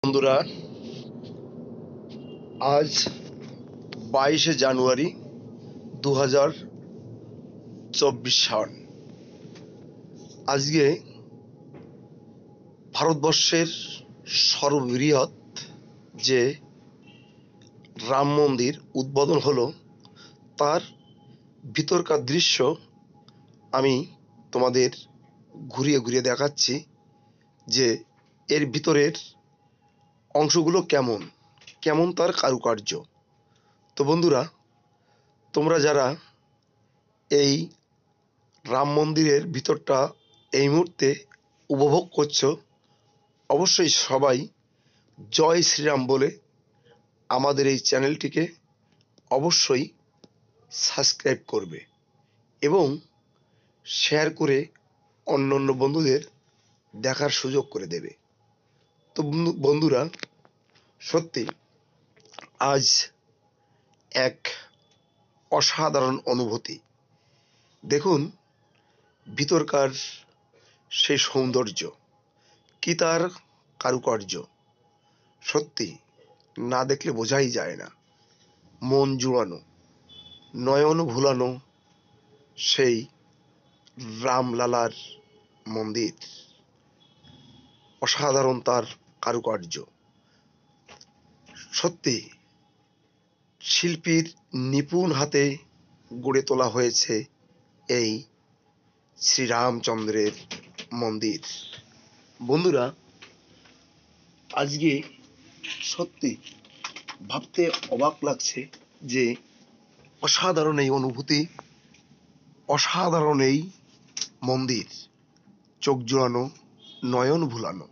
বন্ধুরা, আজ 22শে জানুয়ারি 2024 সাল। আজকে ভারতবর্ষের সর্ববৃহৎ যে রাম মন্দির উদ্বোধন হলো, তার ভিতরকার দৃশ্য আমি তোমাদের ঘুরিয়ে ঘুরিয়ে দেখাচ্ছি যে এর ভিতরের অংশগুলো কেমন কেমন তার কারুকার্য। তো বন্ধুরা, তোমরা যারা এই রাম মন্দিরের ভিতরটা এই মুহূর্তে উপভোগ করছো, অবশ্যই সবাই জয় শ্রীরাম বলে আমাদের এই চ্যানেলটিকে অবশ্যই সাবস্ক্রাইব করবে এবং শেয়ার করে অন্য অন্য বন্ধুদের দেখার সুযোগ করে দেবে। তো বন্ধুরা, সত্যি আজ এক অসাধারণ অনুভূতি। দেখুন ভিতরকার সেই সৌন্দর্য, কি তার কারুকার্য, সত্যি না দেখলে বোঝাই যায় না। মন জুড়ানো, নয়ন ভুলানো সেই রামলালার মন্দির, অসাধারণ তার কারুকার্য। সত্যি শিল্পীর নিপুণ হাতে গড়ে তোলা হয়েছে এই শ্রীরামচন্দ্রের মন্দির। বন্ধুরা, আজকে সত্যি ভাবতে অবাক লাগছে যে অসাধারণ এই অনুভূতি, অসাধারণ এই মন্দির, চোখ জুড়ানো, নয়ন ভুলানো।